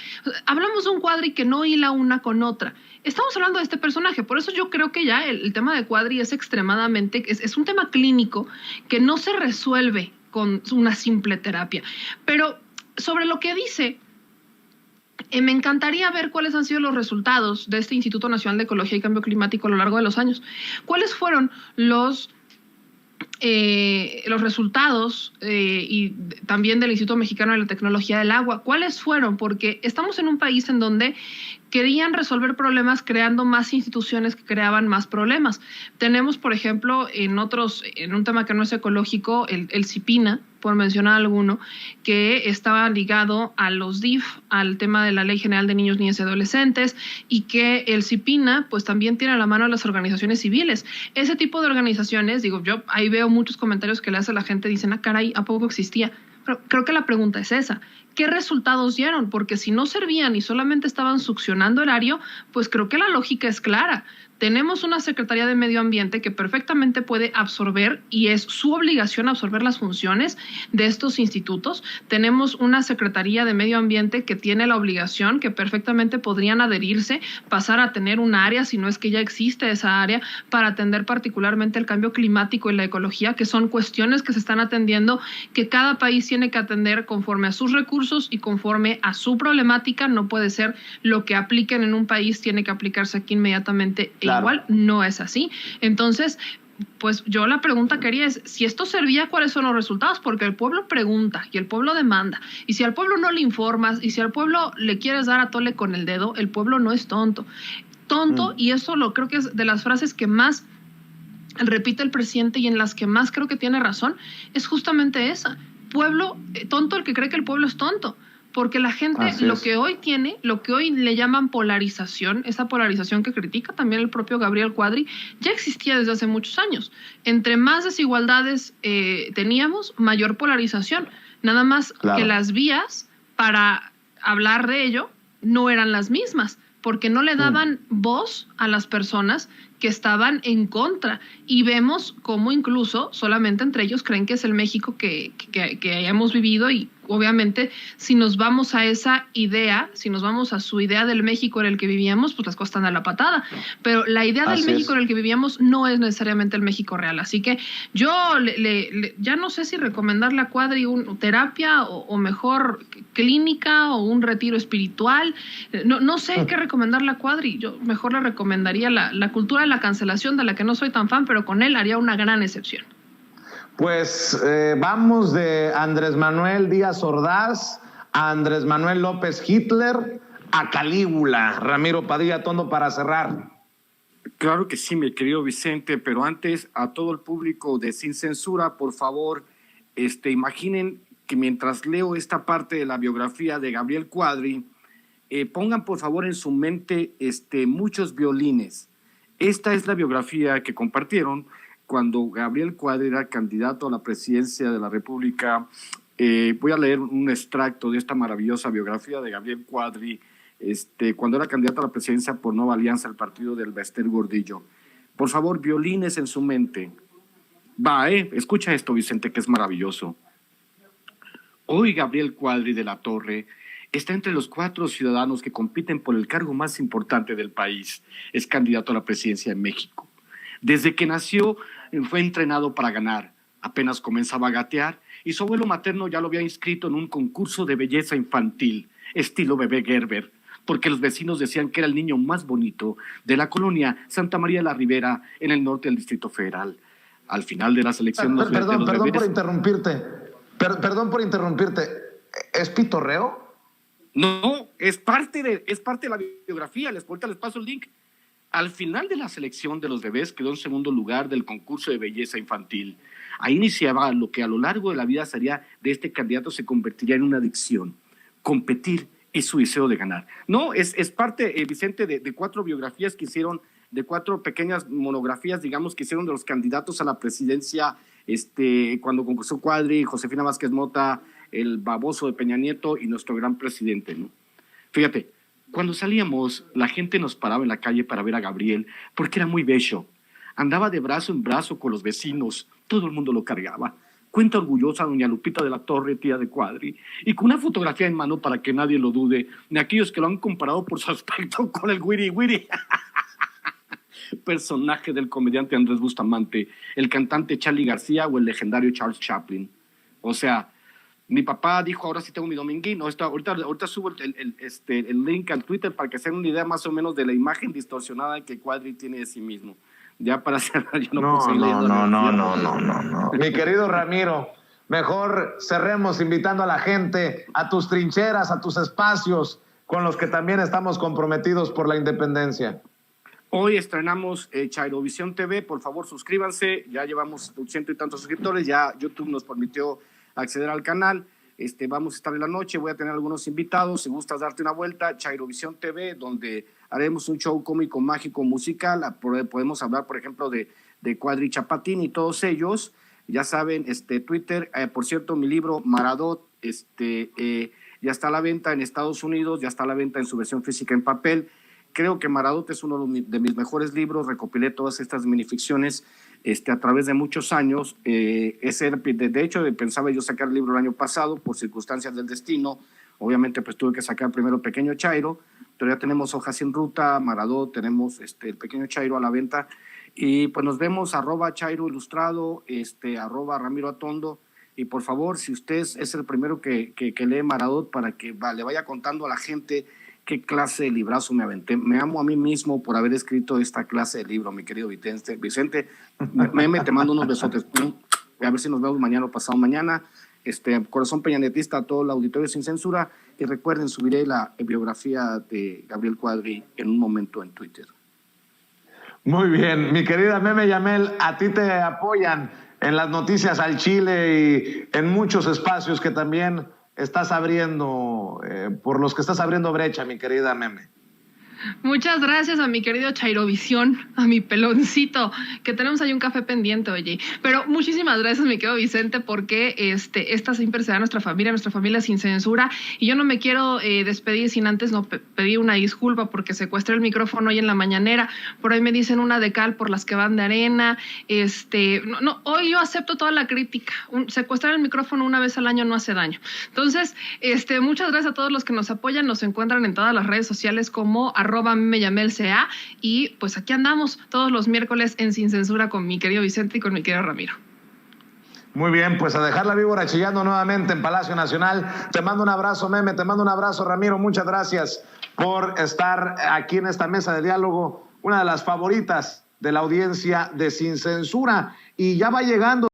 Hablamos de un Cuadri que no hila una con otra. Estamos hablando de este personaje, por eso yo creo que ya el tema de Cuadri es extremadamente, es un tema clínico que no se resuelve con una simple terapia. Pero sobre lo que dice, me encantaría ver cuáles han sido los resultados de este Instituto Nacional de Ecología y Cambio Climático a lo largo de los años. ¿Cuáles fueron los los resultados y también del Instituto Mexicano de la Tecnología del Agua. ¿Cuáles fueron? Porque estamos en un país en donde querían resolver problemas creando más instituciones que creaban más problemas. Tenemos, por ejemplo, en un tema que no es ecológico, el CIPINA, por mencionar alguno, que estaba ligado a los DIF, al tema de la Ley General de Niños, Niñas y Adolescentes, y que el CIPINA pues también tiene a la mano a las organizaciones civiles. Ese tipo de organizaciones, digo, yo ahí veo muchos comentarios que le hace la gente, dicen, caray, ¿a poco existía? Pero creo que la pregunta es esa. ¿Qué resultados dieron? Porque si no servían y solamente estaban succionando erario, pues creo que la lógica es clara. Tenemos una Secretaría de Medio Ambiente que perfectamente puede absorber, y es su obligación absorber las funciones de estos institutos. Tenemos una Secretaría de Medio Ambiente que tiene la obligación, que perfectamente podrían adherirse, pasar a tener un área, si no es que ya existe esa área, para atender particularmente el cambio climático y la ecología, que son cuestiones que se están atendiendo, que cada país tiene que atender conforme a sus recursos y conforme a su problemática. No puede ser lo que apliquen en un país, tiene que aplicarse aquí inmediatamente. Claro. Igual no es así. Entonces, pues yo la pregunta que haría es, si esto servía, ¿cuáles son los resultados? Porque el pueblo pregunta y el pueblo demanda. Y si al pueblo no le informas y si al pueblo le quieres dar a tole con el dedo, el pueblo no es tonto. Y eso creo que es de las frases que más repite el presidente y en las que más creo que tiene razón, es justamente esa. Tonto el que cree que el pueblo es tonto. Porque la gente lo que hoy le llaman polarización, esa polarización que critica también el propio Gabriel Cuadri, ya existía desde hace muchos años. Entre más desigualdades teníamos, mayor polarización. Nada más que las vías para hablar de ello no eran las mismas, porque no le daban voz a las personas que estaban en contra. Y vemos cómo incluso solamente entre ellos creen que es el México que hemos vivido. Y obviamente si nos vamos a esa idea, si nos vamos a su idea del México en el que vivíamos, pues las cosas están a la patada. Pero la idea del México en el que vivíamos no es necesariamente el México real. Así que yo ya no sé si recomendarle a Cuadri terapia o mejor clínica o un retiro espiritual. No sé qué recomendarle a Cuadri. Yo mejor le recomendaría la cultura de la cancelación, de la que no soy tan fan, pero con él haría una gran excepción. Pues vamos de Andrés Manuel Díaz Ordaz a Andrés Manuel López Hitler a Calígula. Ramiro Padilla Tondo, para cerrar. Claro que sí, mi querido Vicente, pero antes a todo el público de Sin Censura, por favor, imaginen que mientras leo esta parte de la biografía de Gabriel Cuadri, pongan por favor en su mente muchos violines. Esta es la biografía que compartieron cuando Gabriel Cuadri era candidato a la presidencia de la República. Voy a leer un extracto de esta maravillosa biografía de Gabriel Cuadri, cuando era candidato a la presidencia por Nueva Alianza, el partido del Bester Gordillo. Por favor, violines en su mente. Escucha esto, Vicente, que es maravilloso. Hoy Gabriel Cuadri de la Torre está entre los 4 ciudadanos que compiten por el cargo más importante del país. Es candidato a la presidencia de México. Desde que nació fue entrenado para ganar. Apenas comenzaba a gatear y su abuelo materno ya lo había inscrito en un concurso de belleza infantil, estilo bebé Gerber, porque los vecinos decían que era el niño más bonito de la colonia Santa María de la Ribera, en el norte del Distrito Federal. Al final de las elecciones... Perdón por interrumpirte. Perdón por interrumpirte. ¿Es pitorreo? No, es parte de la biografía. Ahorita les paso el link. Al final de la selección de los bebés quedó en segundo lugar del concurso de belleza infantil. Ahí iniciaba lo que a lo largo de la vida sería de este candidato, se convertiría en una adicción. Competir es su deseo de ganar. No, es parte, Vicente, de 4 biografías que hicieron, de 4 pequeñas monografías, digamos, que hicieron de los candidatos a la presidencia, cuando concursó Cuadri, Josefina Vázquez Mota, el baboso de Peña Nieto y nuestro gran presidente, ¿no? Fíjate, cuando salíamos, la gente nos paraba en la calle para ver a Gabriel, porque era muy bello. Andaba de brazo en brazo con los vecinos, todo el mundo lo cargaba. Cuenta orgullosa doña Lupita de la Torre, tía de Cuadri, y con una fotografía en mano para que nadie lo dude, de aquellos que lo han comparado por su aspecto con el Wiri Wiri. Personaje del comediante Andrés Bustamante, el cantante Charly García o el legendario Charles Chaplin. O sea, mi papá dijo, ahora sí tengo mi dominguín. Ahorita subo el link al Twitter para que se den una idea más o menos de la imagen distorsionada que Cuadri tiene de sí mismo. Ya para cerrar, yo no No, puedo seguir leyendo. no. Mi querido Ramiro, mejor cerremos invitando a la gente a tus trincheras, a tus espacios, con los que también estamos comprometidos por la independencia. Hoy estrenamos Chairovisión TV, por favor suscríbanse, ya llevamos 100 y tantos suscriptores, ya YouTube nos permitió acceder al canal, vamos a estar en la noche, voy a tener algunos invitados, si gustas darte una vuelta, Chairovisión TV, donde haremos un show cómico, mágico, musical, podemos hablar por ejemplo de Cuadri Chapatín y todos ellos, ya saben, Twitter, por cierto, mi libro Maradot, ya está a la venta en Estados Unidos, ya está a la venta en su versión física en papel. Creo que Maradot es uno de mis mejores libros, recopilé todas estas minificciones a través de muchos años. De hecho, pensaba yo sacar el libro el año pasado por circunstancias del destino. Obviamente, pues tuve que sacar primero Pequeño Chairo, pero ya tenemos Hojas sin Ruta, Maradot, tenemos el Pequeño Chairo a la venta. Y pues nos vemos, @Chairo Ilustrado, @Ramiro Atondo. Y por favor, si usted es el primero que lee Maradot, para que le vaya contando a la gente qué clase de librazo me aventé. Me amo a mí mismo por haber escrito esta clase de libro, mi querido Vicente. Meme, te mando unos besotes. A ver si nos vemos mañana o pasado mañana. Corazón peñanetista a todo el auditorio sin censura. Y recuerden, subiré la biografía de Gabriel Cuadri en un momento en Twitter. Muy bien, mi querida Meme Yamel, a ti te apoyan en las noticias al Chile y en muchos espacios que también estás abriendo, por los que estás abriendo brecha, mi querida Meme. Muchas gracias a mi querido Chairovisión, a mi peloncito, que tenemos ahí un café pendiente, oye. Pero muchísimas gracias, mi querido Vicente, porque esta siempre será nuestra familia sin censura. Y yo no me quiero despedir sin antes pedir una disculpa porque secuestré el micrófono hoy en la mañanera. Por ahí me dicen una de cal por las que van de arena. Hoy yo acepto toda la crítica. Secuestrar el micrófono una vez al año no hace daño. Entonces, muchas gracias a todos los que nos apoyan. Nos encuentran en todas las redes sociales como @meyamelca, y pues aquí andamos todos los miércoles en Sin Censura con mi querido Vicente y con mi querido Ramiro. Muy bien, pues a dejar la víbora chillando nuevamente en Palacio Nacional. Te mando un abrazo, Meme, te mando un abrazo, Ramiro. Muchas gracias por estar aquí en esta mesa de diálogo, una de las favoritas de la audiencia de Sin Censura. Y ya va llegando